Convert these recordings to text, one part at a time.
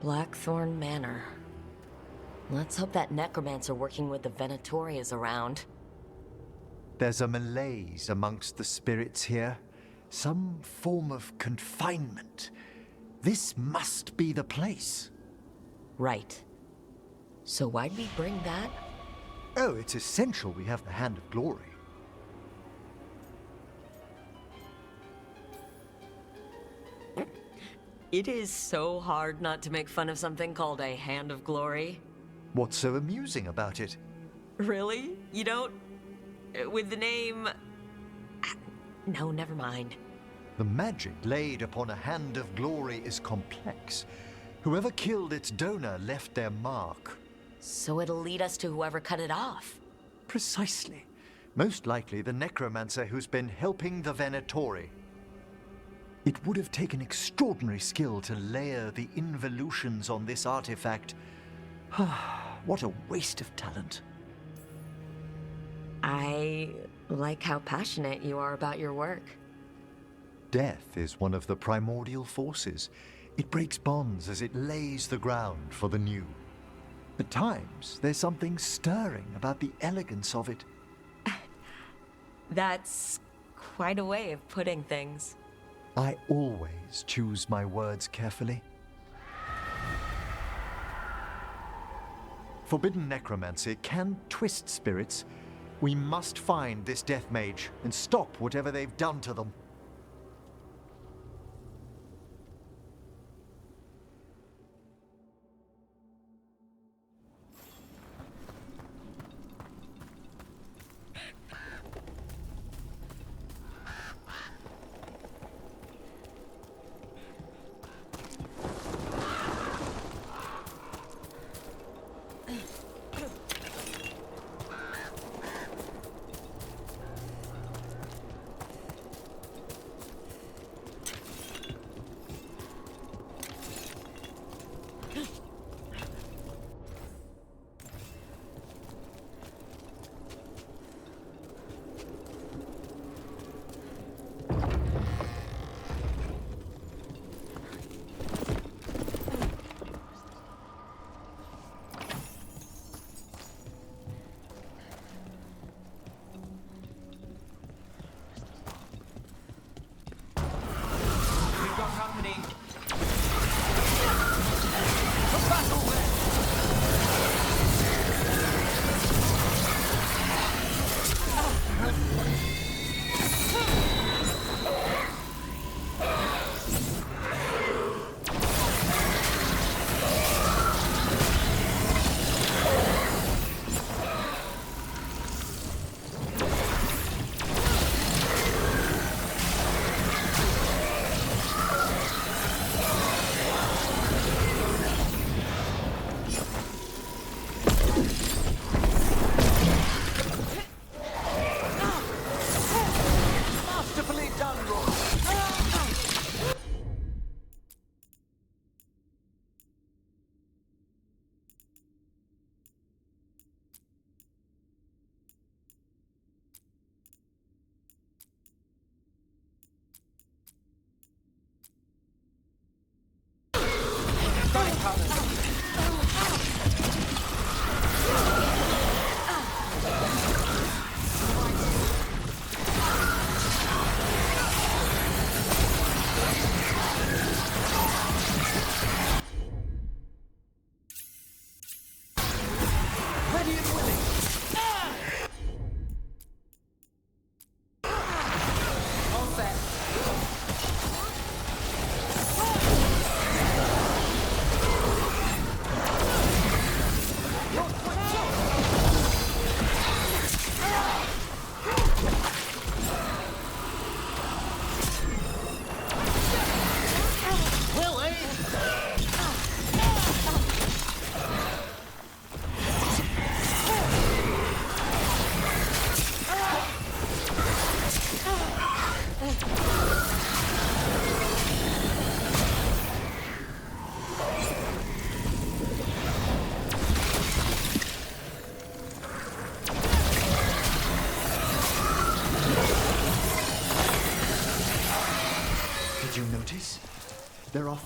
Blackthorn Manor. Let's hope that necromancer working with the Venatori is around. There's a malaise amongst the spirits here. Some form of confinement. This must be the place. Right. So why'd we bring that? Oh, it's essential we have the Hand of Glory. It is so hard not to make fun of something called a Hand of Glory. What's so amusing about it? Really? You don't? With the name... No, never mind. The magic laid upon a Hand of Glory is complex. Whoever killed its donor left their mark. So it'll lead us to whoever cut it off. Precisely. Most likely the necromancer who's been helping the Venatori. It would have taken extraordinary skill to layer the involutions on this artifact. What a waste of talent. I like how passionate you are about your work. Death is one of the primordial forces. It breaks bonds as it lays the ground for the new. At times, there's something stirring about the elegance of it. That's quite a way of putting things. I always choose my words carefully. Forbidden necromancy can twist spirits. We must find this death mage and stop whatever they've done to them.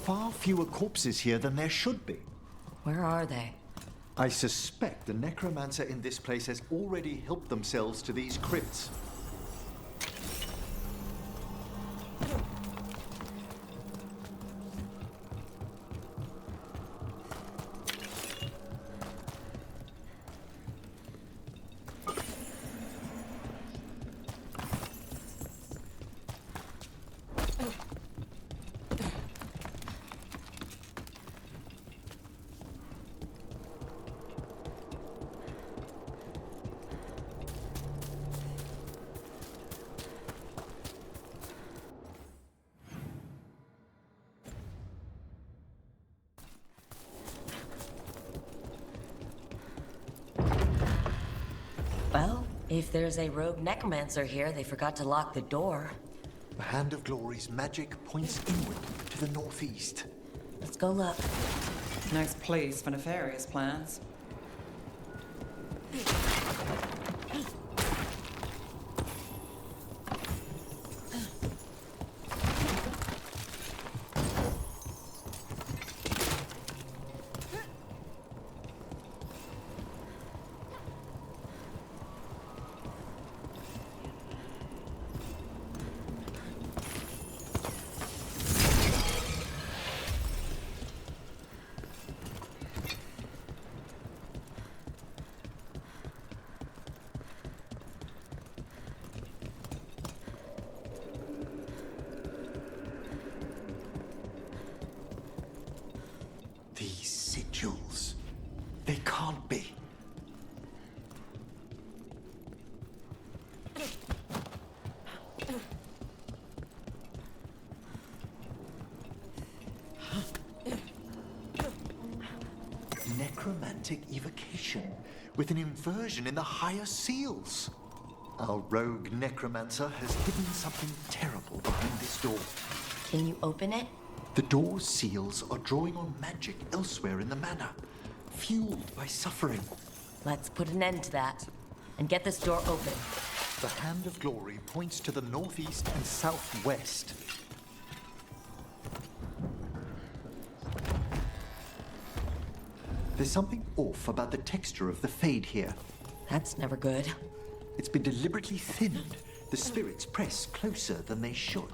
far fewer corpses here than there should be. Where are they? I suspect the necromancer in this place has already helped themselves to these crypts. Well, if there's a rogue necromancer here, they forgot to lock the door. The Hand of Glory's magic points inward to the northeast. Let's go look. Nice place for nefarious plans. These sigils. They can't be. Necromantic evocation, with an inversion in the higher seals. Our rogue necromancer has hidden something terrible behind this door. Can you open it? The door's seals are drawing on magic elsewhere in the manor, fueled by suffering. Let's put an end to that and get this door open. The Hand of Glory points to the northeast and southwest. There's something off about the texture of the fade here. That's never good. It's been deliberately thinned. The spirits press closer than they should.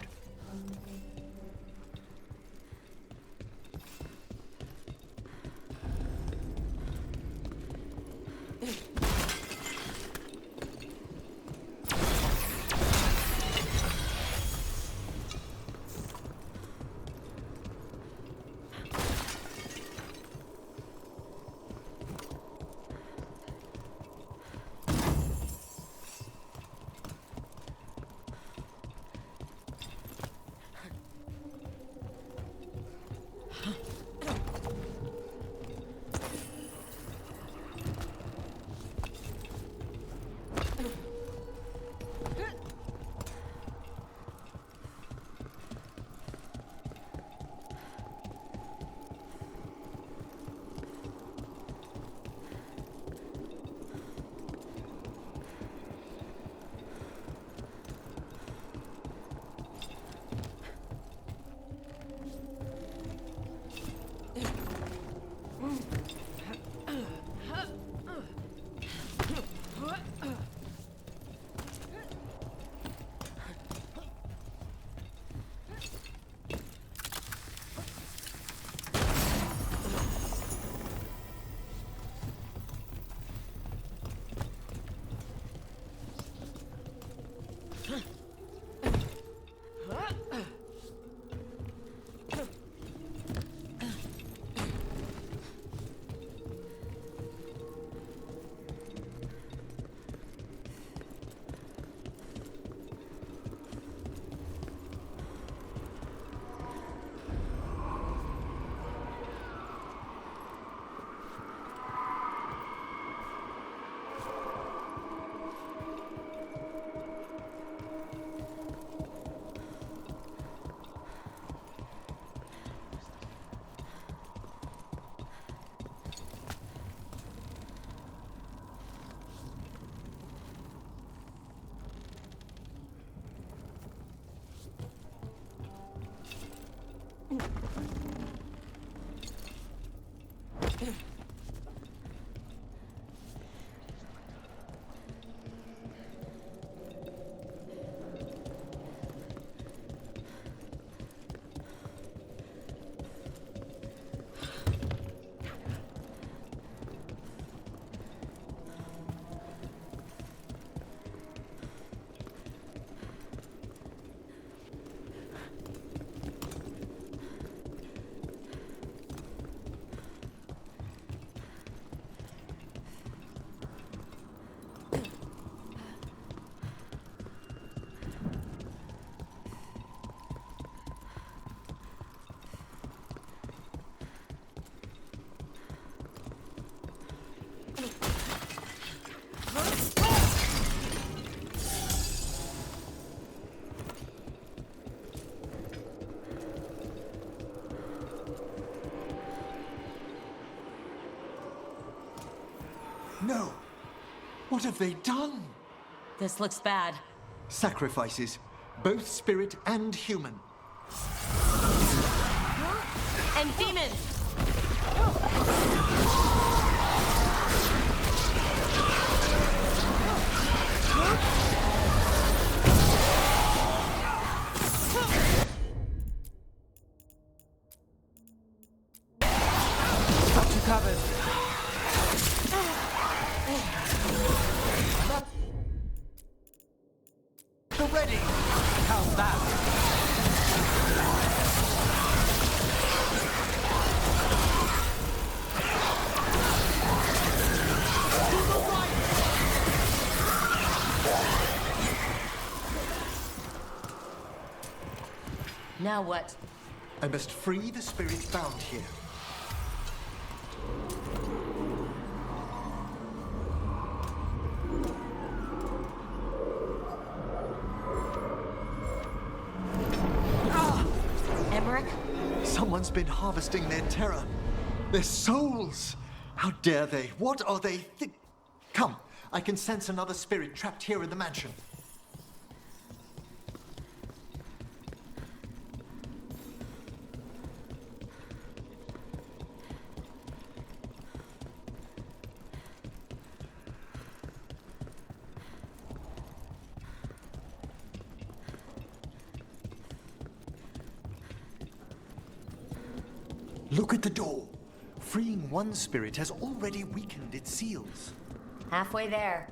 No! What have they done? This looks bad. Sacrifices, both spirit and human. And demons! Got you covered. They're ready! How's that? Now what? I must free the spirit bound here. Emmrich? Someone's been harvesting their terror. Their souls! How dare they? What are they Come, I can sense another spirit trapped here in the mansion. Look at the door. Freeing one spirit has already weakened its seals. Halfway there.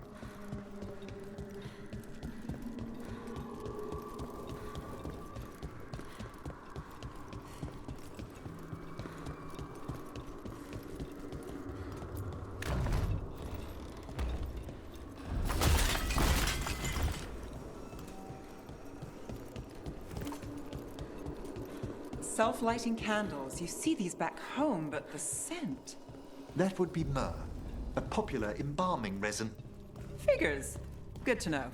Self-lighting candles. You see these back home, but the scent. That would be myrrh, a popular embalming resin. Figures. Good to know.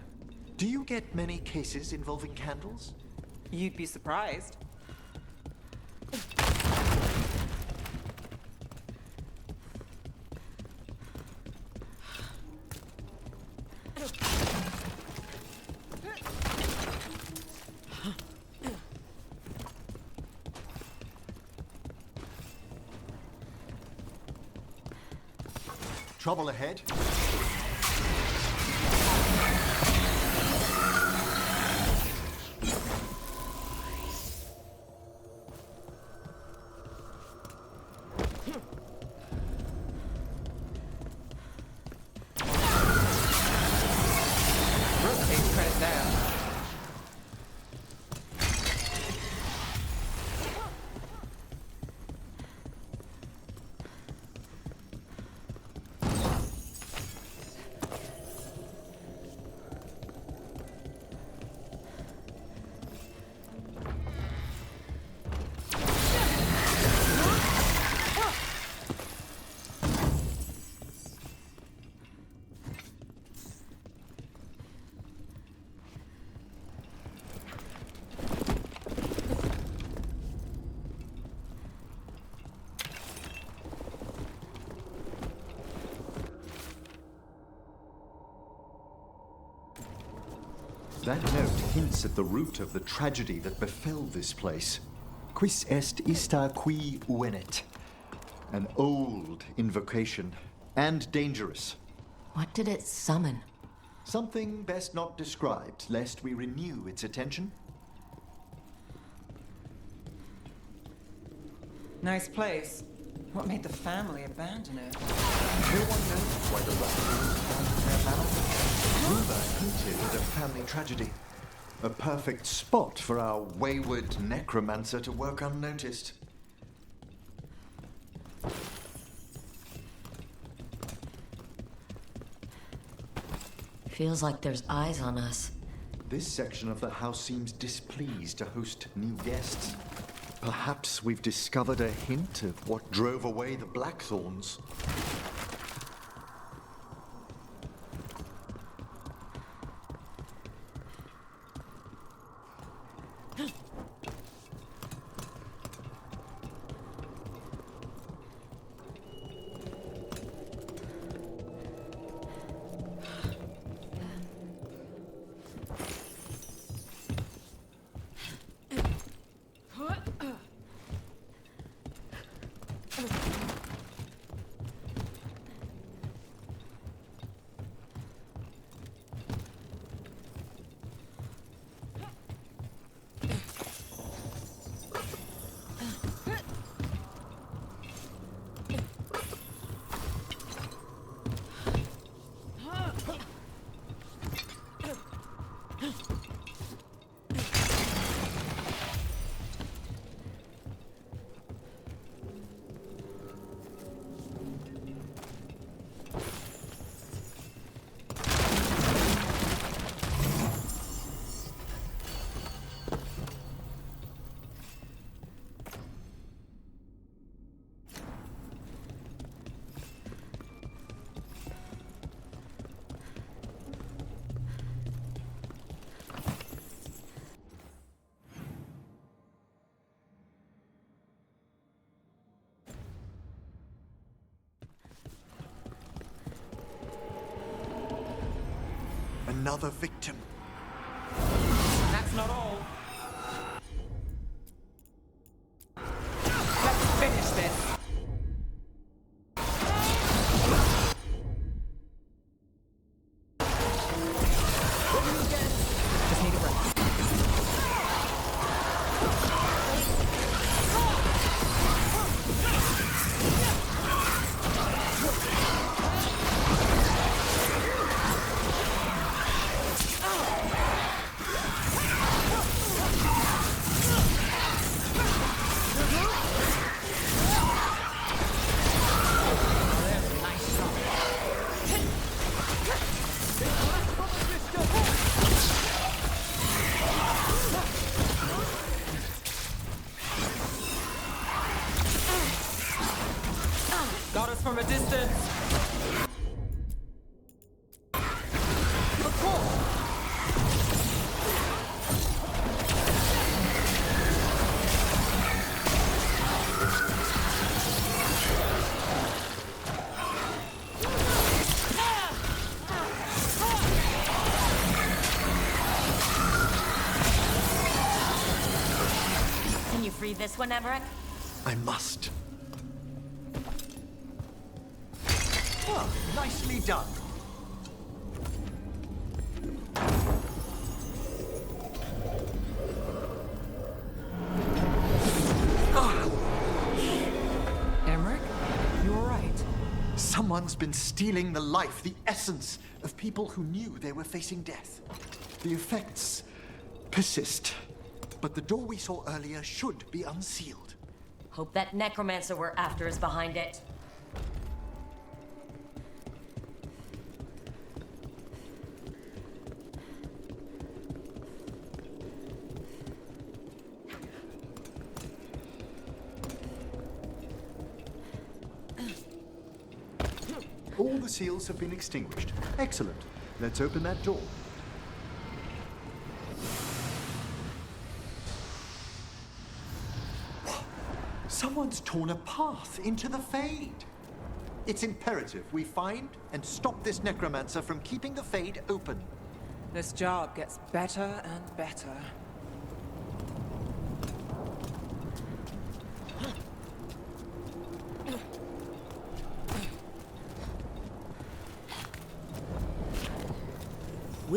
Do you get many cases involving candles? You'd be surprised. Trouble ahead. Takes credit there. That note hints at the root of the tragedy that befell this place. Quis est ista qui venet? An old invocation, and dangerous. What did it summon? Something best not described, lest we renew its attention. Nice place. What made the family abandon it? No one knows why the Raptors abandoned their mammoth. Rumor hinted at a family tragedy. A perfect spot for our wayward necromancer to work unnoticed. Feels like there's eyes on us. This section of the house seems displeased to host new guests. Perhaps we've discovered a hint of what drove away the Blackthorns. Another victim. That's not all. Let's finish this. Just need a breath. Got us from a distance. Can you free this one, Emmrich? I must. Oh, nicely done. Emmrich, you all right? Someone's been stealing the life, the essence of people who knew they were facing death. The effects persist, but the door we saw earlier should be unsealed. Hope that necromancer we're after is behind it. All the seals have been extinguished. Excellent. Let's open that door. Someone's torn a path into the Fade. It's imperative we find and stop this necromancer from keeping the Fade open. This job gets better and better.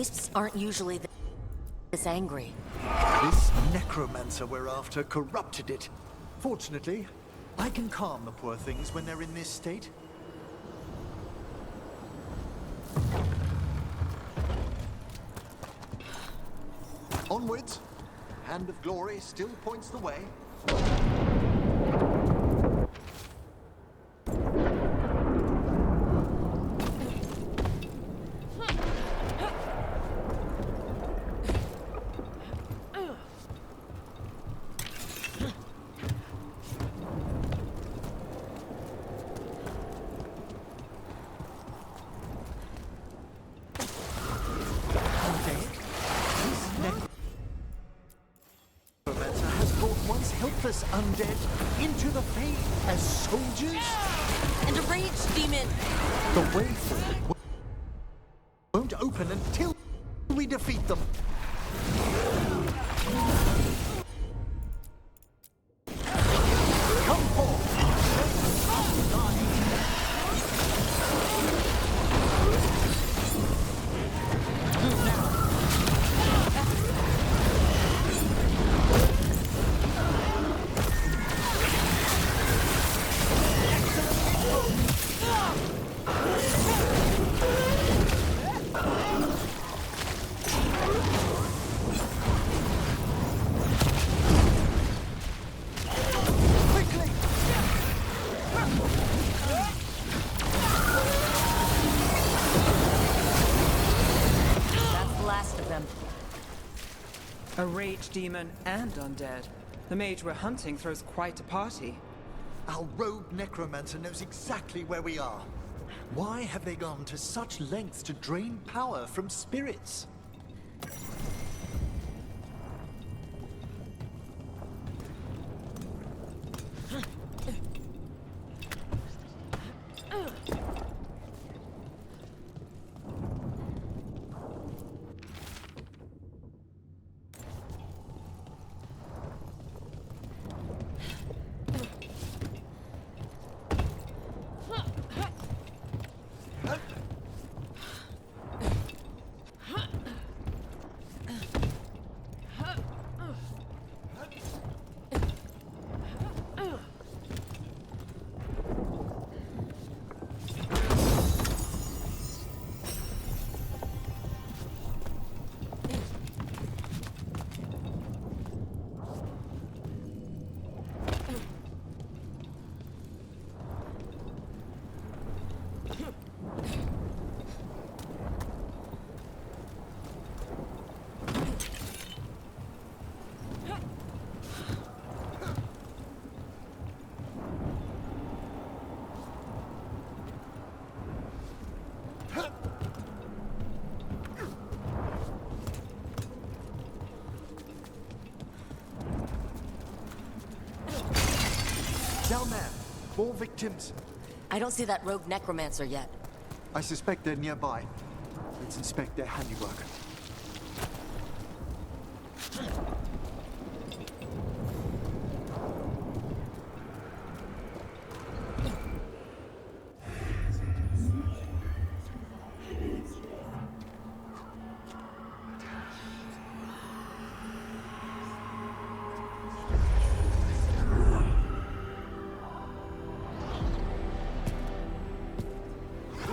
Wisps aren't usually this angry. This necromancer we're after corrupted it. Fortunately, I can calm the poor things when they're in this state. Onwards. Hand of Glory still points the way. Helpless undead into the Fade as soldiers? And a rage demon! The way forward won't open until we defeat them. Come forth! A rage demon and undead. The mage we're hunting throws quite a party. Our rogue necromancer knows exactly where we are. Why have they gone to such lengths to drain power from spirits? Down there. More victims. I don't see that rogue necromancer yet. I suspect they're nearby. Let's inspect their handiwork.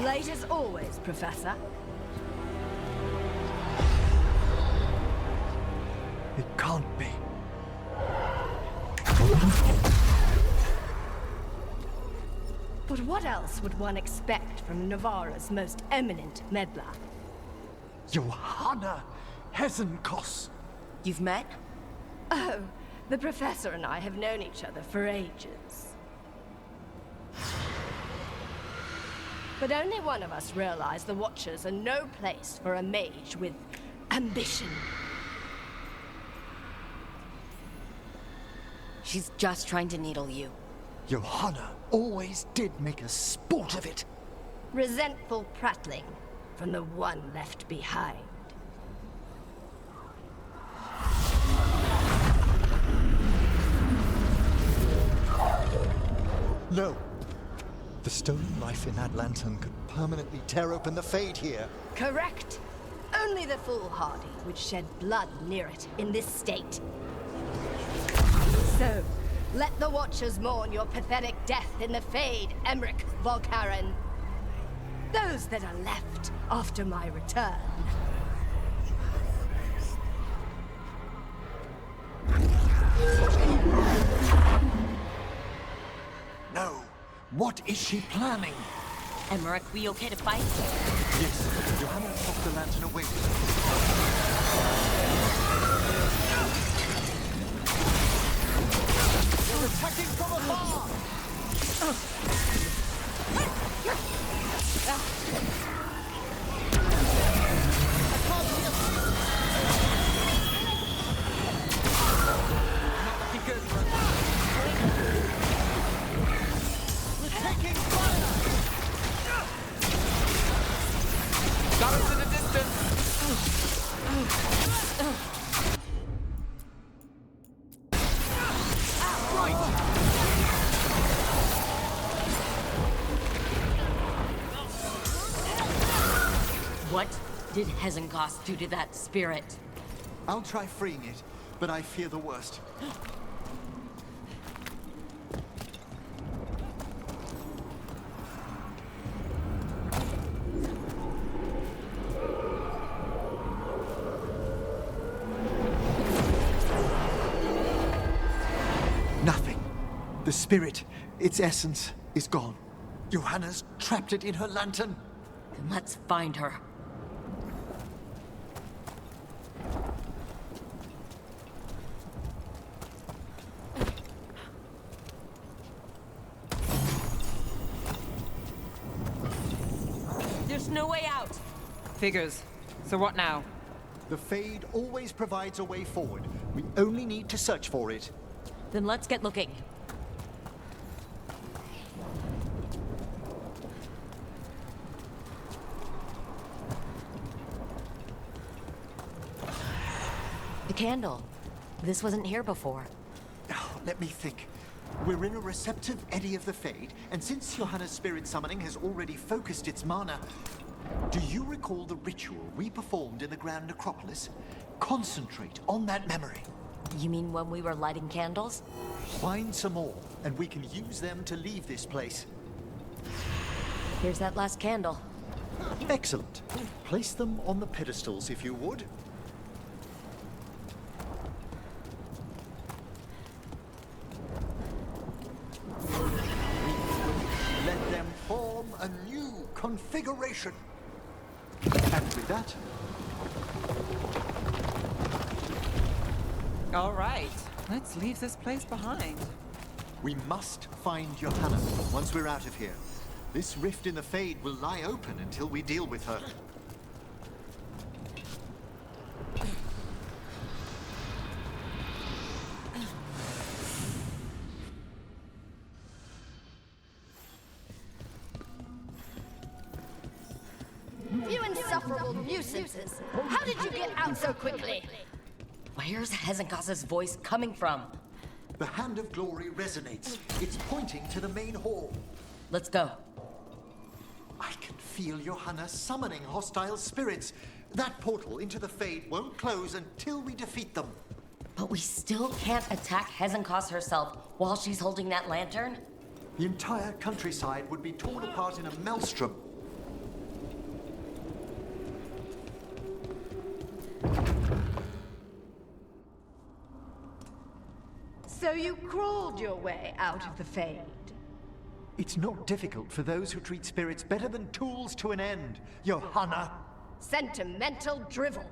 Late as always, Professor. It can't be. But what else would one expect from Navarra's most eminent meddler? Johanna Hesenkos. You've met? Oh, the Professor and I have known each other for ages. But only one of us realized the Watchers are no place for a mage with ambition. She's just trying to needle you. Johanna always did make a sport of it. Resentful prattling from the one left behind. No. The stolen life in that lantern could permanently tear open the Fade here. Correct. Only the foolhardy would shed blood near it in this state. So, let the Watchers mourn your pathetic death in the Fade, Emmrich Volkaren. Those that are left after my return. No. What is she planning? Emmrich, we okay to fight? Yes, Johanna took the lantern away with her. You're attacking from afar! Not looking good. We're taking fire! Got us in the distance. What did Hezenkos do to that spirit? I'll try freeing it, but I fear the worst. Nothing. The spirit, its essence, is gone. Johanna's trapped it in her lantern. Then let's find her. There's no way out. Figures. So what now? The Fade always provides a way forward. We only need to search for it. Then let's get looking. The candle. This wasn't here before. Oh, let me think. We're in a receptive eddy of the Fade, and since Johanna's spirit summoning has already focused its mana, do you recall the ritual we performed in the Grand Necropolis? Concentrate on that memory. You mean when we were lighting candles? Find some more, and we can use them to leave this place. Here's that last candle. Excellent. Place them on the pedestals, if you would. Let them form a new configuration. And with that, All right. Let's leave this place behind. we must find Johanna once we're out of here. This rift in the Fade will lie open until we deal with her. You insufferable nuisances! How did you get out so quickly? Where's Hezenkos' voice coming from? The Hand of Glory resonates. It's pointing to the main hall. Let's go. I can feel Johanna summoning hostile spirits. That portal into the Fade won't close until we defeat them. But we still can't attack Hezenkos herself while she's holding that lantern? The entire countryside would be torn apart in a maelstrom. So you crawled your way out of the Fade. It's not difficult for those who treat spirits better than tools to an end, Johanna. Sentimental drivel.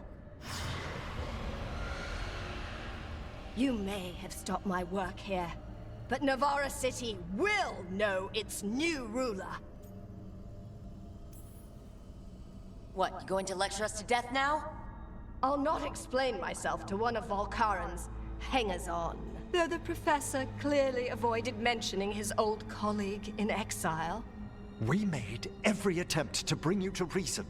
You may have stopped my work here, but Navarra City will know its new ruler. What, you going to lecture us to death now? I'll not explain myself to one of Volkaren's hangers-on. Though the professor clearly avoided mentioning his old colleague in exile. We made every attempt to bring you to reason.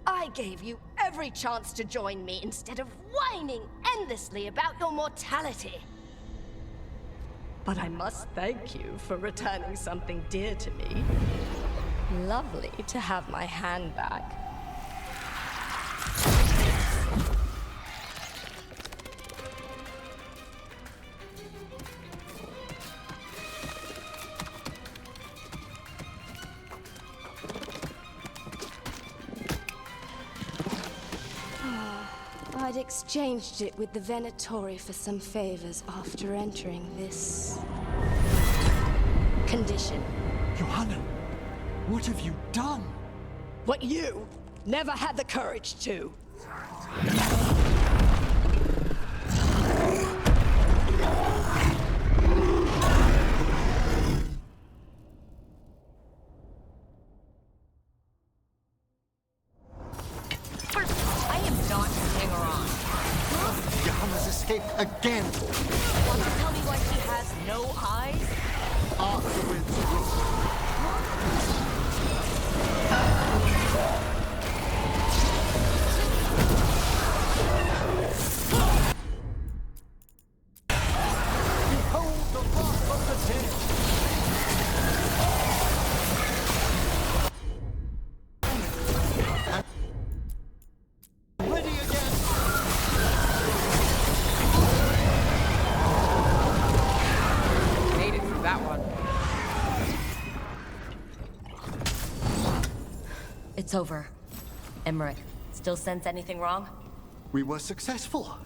I gave you every chance to join me instead of whining endlessly about your mortality. But I must thank you for returning something dear to me. Lovely to have my hand back. I'd exchanged it with the Venatori for some favors after entering this condition. Johanna, what have you done? What you never had the courage to. I am not your hanger-on. Johanna's escaped again. Want to tell me why she has no eyes? Afterwards, behold the wrath of the dead. And ready again. Made it through that one. It's over. Emmrich, still sense anything wrong? We were successful.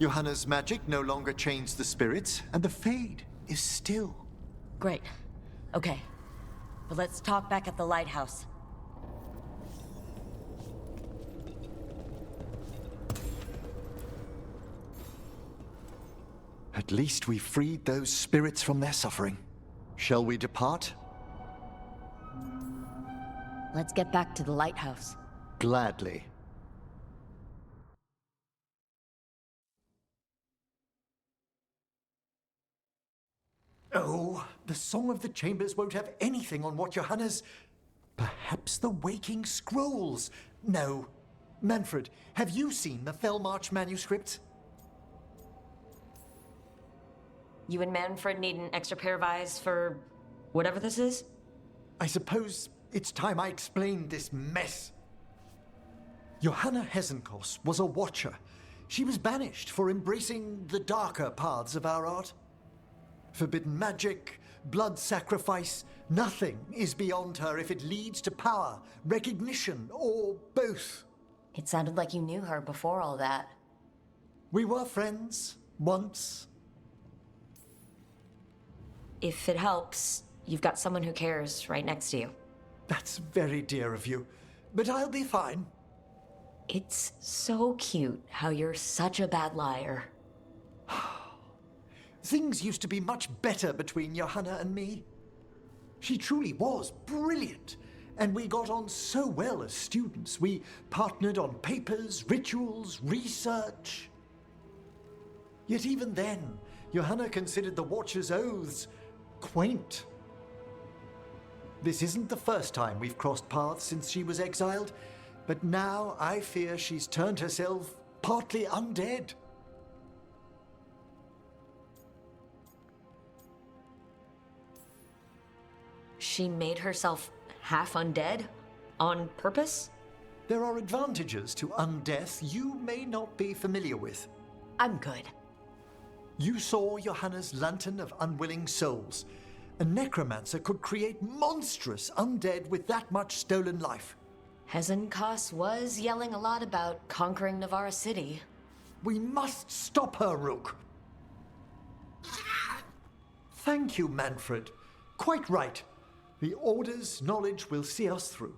Johanna's magic no longer changed the spirits, and the Fade is still. Great. Okay. But let's talk back at the lighthouse. At least we freed those spirits from their suffering. Shall we depart? Let's get back to the lighthouse. Gladly. Oh, the Song of the Chambers won't have anything on what Johanna's... Perhaps the Waking Scrolls? No. Manfred, have you seen the Fellmarch manuscript? You and Manfred need an extra pair of eyes for whatever this is? I suppose it's time I explained this mess. Johanna Hesenkos was a watcher. She was banished for embracing the darker paths of our art. Forbidden magic, blood sacrifice, nothing is beyond her if it leads to power, recognition, or both. It sounded like you knew her before all that. We were friends, once. If it helps, you've got someone who cares right next to you. That's very dear of you, but I'll be fine. It's so cute how you're such a bad liar. Things used to be much better between Johanna and me. She truly was brilliant, and we got on so well as students. We partnered on papers, rituals, research. Yet even then, Johanna considered the Watcher's oaths quaint. This isn't the first time we've crossed paths since she was exiled, but now I fear she's turned herself partly undead. She made herself half undead? On purpose? There are advantages to undeath you may not be familiar with. I'm good. You saw Johanna's Lantern of Unwilling Souls. A necromancer could create monstrous undead with that much stolen life. Hesenkos was yelling a lot about conquering Navarra City. We must stop her, Rook. Thank you, Manfred. Quite right. The Order's knowledge will see us through.